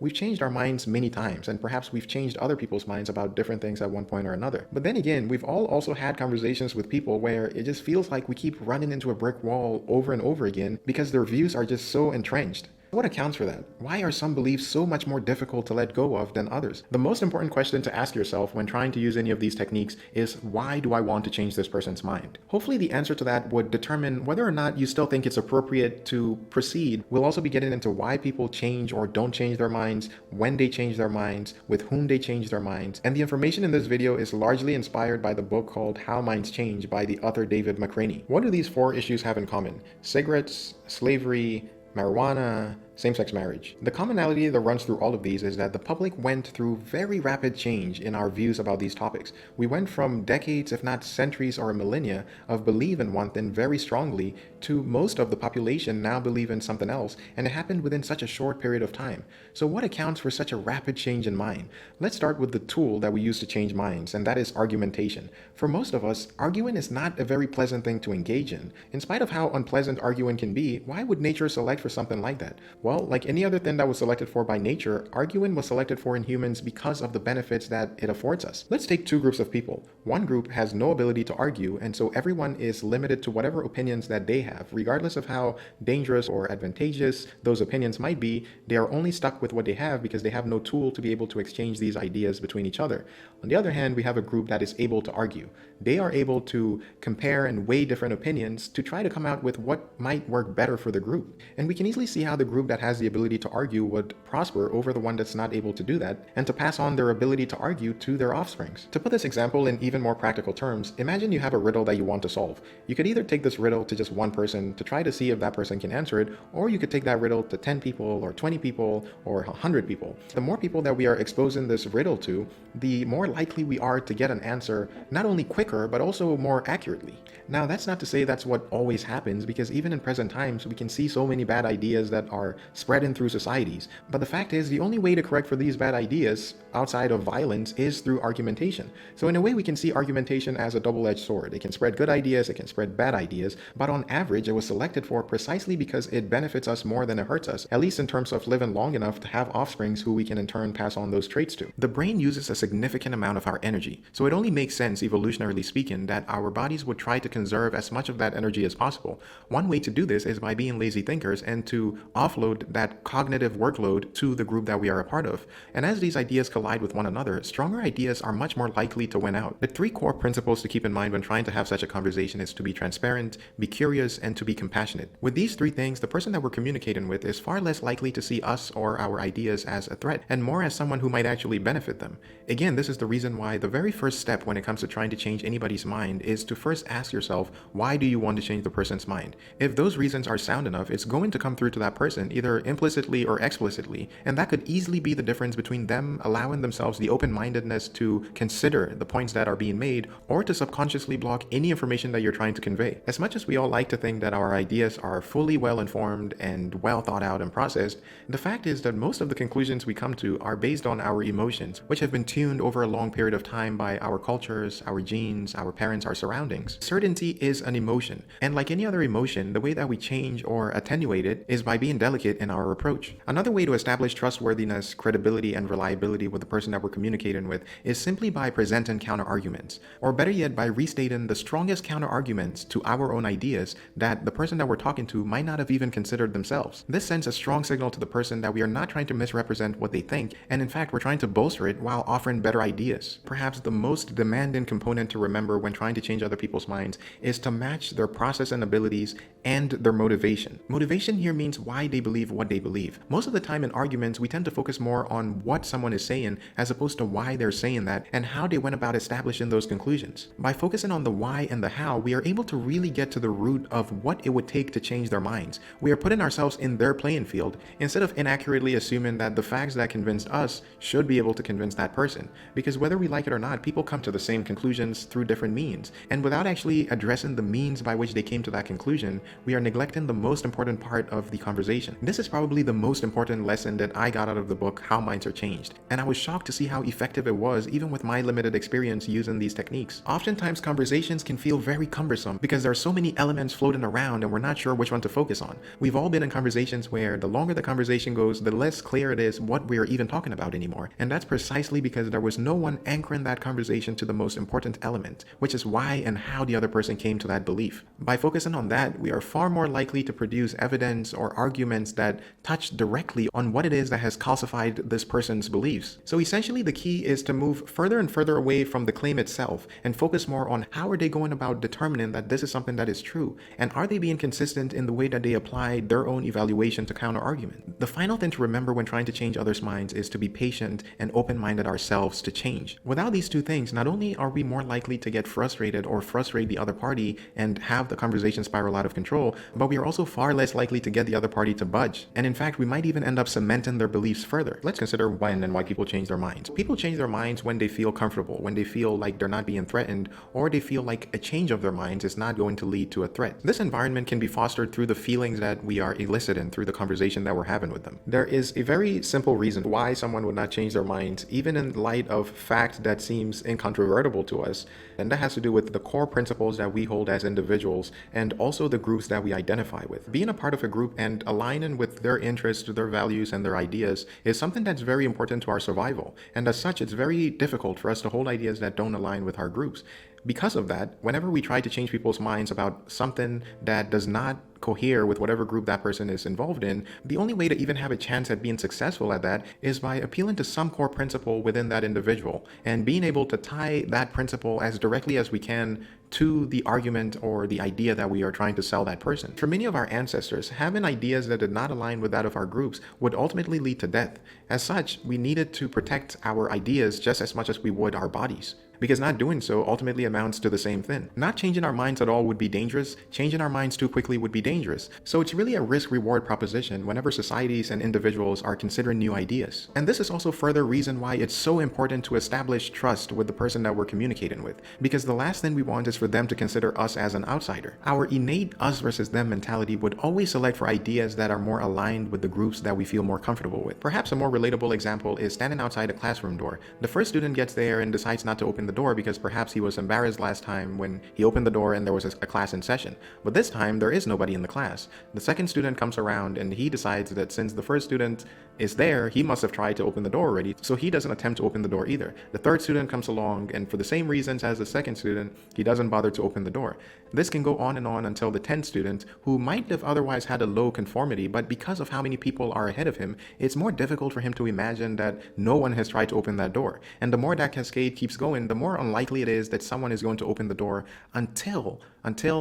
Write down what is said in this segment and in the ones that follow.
we've changed our minds many times, and perhaps we've changed other people's minds about different things at one point or another. But then again, we've all also had conversations with people where it just feels like we keep running into a brick wall over and over again because their views are just so entrenched. What accounts for that? Why are some beliefs so much more difficult to let go of than others? The most important question to ask yourself when trying to use any of these techniques is, why do I want to change this person's mind? Hopefully the answer to that would determine whether or not you still think it's appropriate to proceed. We'll also be getting into why people change or don't change their minds, when they change their minds, with whom they change their minds, and the information in this video is largely inspired by the book called How Minds Change by the author David McCraney. What do these 4 issues have in common? Cigarettes, slavery, marijuana, same-sex marriage. The commonality that runs through all of these is that the public went through very rapid change in our views about these topics. We went from decades, if not centuries or millennia, of believe in one thing very strongly to most of the population now believe in something else, and it happened within such a short period of time. So what accounts for such a rapid change in mind? Let's start with the tool that we use to change minds, and that is argumentation. For most of us, arguing is not a very pleasant thing to engage in. In spite of how unpleasant arguing can be, why would nature select for something like that? Well, like any other thing that was selected for by nature, arguing was selected for in humans because of the benefits that it affords us. Let's take 2 groups of people. One group has no ability to argue, and so everyone is limited to whatever opinions that they have. Regardless of how dangerous or advantageous those opinions might be, they are only stuck with what they have because they have no tool to be able to exchange these ideas between each other. On the other hand, we have a group that is able to argue. They are able to compare and weigh different opinions to try to come out with what might work better for the group. And we can easily see how the group that has the ability to argue would prosper over the one that's not able to do that, and to pass on their ability to argue to their offsprings. To put this example in even more practical terms, imagine you have a riddle that you want to solve. You could either take this riddle to just one person to try to see if that person can answer it, or you could take that riddle to 10 people or 20 people or 100 people. The more people that we are exposing this riddle to, the more likely we are to get an answer not only quicker but also more accurately. Now, that's not to say that's what always happens, because even in present times we can see so many bad ideas that are spreading through societies. But the fact is, the only way to correct for these bad ideas outside of violence is through argumentation. So in a way, we can see argumentation as a double-edged sword. It can spread good ideas, it can spread bad ideas, but on average it was selected for precisely because it benefits us more than it hurts us, at least in terms of living long enough to have offsprings who we can in turn pass on those traits to. The brain uses a significant amount of our energy, so it only makes sense, evolutionarily speaking, that our bodies would try to conserve as much of that energy as possible. One way to do this is by being lazy thinkers and to offload that cognitive workload to the group that we are a part of. And as these ideas collide with one another, stronger ideas are much more likely to win out. The 3 core principles to keep in mind when trying to have such a conversation is to be transparent, be curious, and to be compassionate. With these 3 things, the person that we're communicating with is far less likely to see us or our ideas as a threat, and more as someone who might actually benefit them. Again, this is the reason why the very first step when it comes to trying to change anybody's mind is to first ask yourself, why do you want to change the person's mind? If those reasons are sound enough, it's going to come through to that person, either implicitly or explicitly, and that could easily be the difference between them allowing themselves the open-mindedness to consider the points that are being made, or to subconsciously block any information that you're trying to convey. As much as we all like to think that our ideas are fully well-informed and well thought out and processed, the fact is that most of the conclusions we come to are based on our emotions, which have been tuned over a long period of time by our cultures, our genes, our parents, our surroundings. Certainty is an emotion, and like any other emotion, the way that we change or attenuate it is by being delicate in our approach. Another way to establish trustworthiness, credibility, and reliability with the person that we're communicating with is simply by presenting counter-arguments, or better yet, by restating the strongest counter-arguments to our own ideas that the person that we're talking to might not have even considered themselves. This sends a strong signal to the person that we are not trying to misrepresent what they think, and in fact, we're trying to bolster it while offering better ideas. Perhaps the most demanding component to remember when trying to change other people's minds is to match their processing abilities and their motivation. Motivation here means why they believe what they believe. Most of the time in arguments, we tend to focus more on what someone is saying as opposed to why they're saying that and how they went about establishing those conclusions. By focusing on the why and the how, we are able to really get to the root of what it would take to change their minds. We are putting ourselves in their playing field instead of inaccurately assuming that the facts that convinced us should be able to convince that person. Because whether we like it or not, people come to the same conclusions through different means. And without actually addressing the means by which they came to that conclusion, we are neglecting the most important part of the conversation. this is probably the most important lesson that I got out of the book, How Minds Are Changed. And I was shocked to see how effective it was, even with my limited experience using these techniques. Oftentimes, conversations can feel very cumbersome because there are so many elements floating around and we're not sure which one to focus on. We've all been in conversations where the longer the conversation goes, the less clear it is what we're even talking about anymore. And that's precisely because there was no one anchoring that conversation to the most important element, which is why and how the other person came to that belief. By focusing on that, we are far more likely to produce evidence or arguments that touch directly on what it is that has calcified this person's beliefs. So essentially, the key is to move further and further away from the claim itself and focus more on how are they going about determining that this is something that is true, and are they being consistent in the way that they apply their own evaluation to counter argument. The final thing to remember when trying to change others' minds is to be patient and open-minded ourselves to change. Without these two things, not only are we more likely to get frustrated or frustrate the other party and have the conversation spiral out of control, but we are also far less likely to get the other party to budge. And in fact, we might even end up cementing their beliefs further. Let's consider when and why people change their minds. People change their minds when they feel comfortable, when they feel like they're not being threatened, or they feel like a change of their minds is not going to lead to a threat. This environment can be fostered through the feelings that we are eliciting through the conversation that we're having with them. There is a very simple reason why someone would not change their minds, even in light of fact that seems incontrovertible to us, and that has to do with the core principles that we hold as individuals and also the groups that we identify with. Being a part of a group and aligning with their interests, their values, and their ideas is something that's very important to our survival, and as such, it's very difficult for us to hold ideas that don't align with our groups. Because of that, whenever we try to change people's minds about something that does not cohere with whatever group that person is involved in, the only way to even have a chance at being successful at that is by appealing to some core principle within that individual and being able to tie that principle as directly as we can to the argument or the idea that we are trying to sell that person. For many of our ancestors, having ideas that did not align with that of our groups would ultimately lead to death. As such, we needed to protect our ideas just as much as we would our bodies, because not doing so ultimately amounts to the same thing. Not changing our minds at all would be dangerous. Changing our minds too quickly would be dangerous. So it's really a risk-reward proposition whenever societies and individuals are considering new ideas. And this is also further reason why it's so important to establish trust with the person that we're communicating with, because the last thing we want is for them to consider us as an outsider. Our innate us versus them mentality would always select for ideas that are more aligned with the groups that we feel more comfortable with. Perhaps a more relatable example is standing outside a classroom door. The first student gets there and decides not to open the door because perhaps he was embarrassed last time when he opened the door and there was a class in session. But this time there is nobody in the class. The second student comes around and he decides that since the first student is there, he must have tried to open the door already, so he doesn't attempt to open the door either. The third student comes along and for the same reasons as the second student, he doesn't bother to open the door. This can go on and on until the 10th student, who might have otherwise had a low conformity, but because of how many people are ahead of him, it's more difficult for him to imagine that no one has tried to open that door. And the more that cascade keeps going, the more unlikely it is that someone is going to open the door until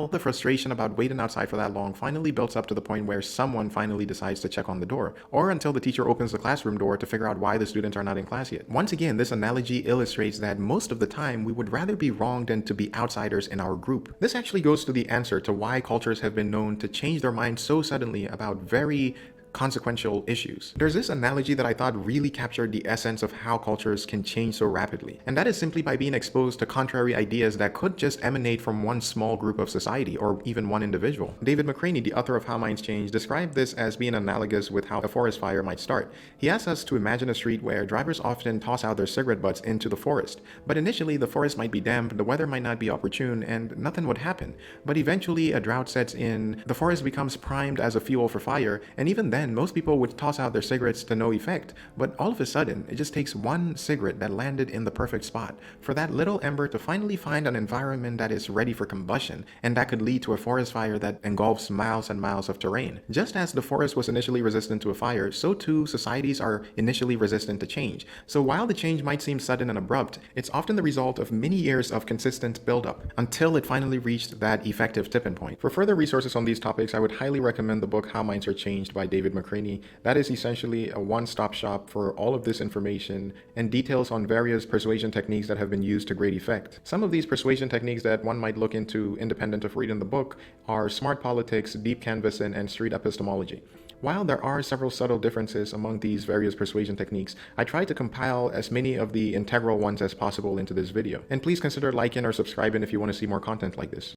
the frustration about waiting outside for that long finally builds up to the point where someone finally decides to check on the door, or until the teacher opens the classroom door to figure out why the students are not in class yet. Once again, this analogy illustrates that most of the time we would rather be wrong than to be outsiders in our group. This actually goes to the answer to why cultures have been known to change their minds so suddenly about very consequential issues. There's this analogy that I thought really captured the essence of how cultures can change so rapidly, and that is simply by being exposed to contrary ideas that could just emanate from one small group of society or even one individual. David McCraney, the author of How Minds Change, described this as being analogous with how a forest fire might start. He asks us to imagine a street where drivers often toss out their cigarette butts into the forest, but initially the forest might be damp, the weather might not be opportune, and nothing would happen. But eventually a drought sets in, the forest becomes primed as a fuel for fire, and even then most people would toss out their cigarettes to no effect. But all of a sudden, it just takes one cigarette that landed in the perfect spot for that little ember to finally find an environment that is ready for combustion, and that could lead to a forest fire that engulfs miles and miles of terrain. Just as the forest was initially resistant to a fire, so too societies are initially resistant to change. So while the change might seem sudden and abrupt, it's often the result of many years of consistent buildup until it finally reached that effective tipping point. For further resources on these topics, I would highly recommend the book How Minds Are Changed by David McCraney. That is essentially a one-stop shop for all of this information and details on various persuasion techniques that have been used to great effect. Some of these persuasion techniques that one might look into independent of reading the book are smart politics, deep canvassing, and street epistemology. While there are several subtle differences among these various persuasion techniques, I tried to compile as many of the integral ones as possible into this video. And please consider liking or subscribing if you want to see more content like this.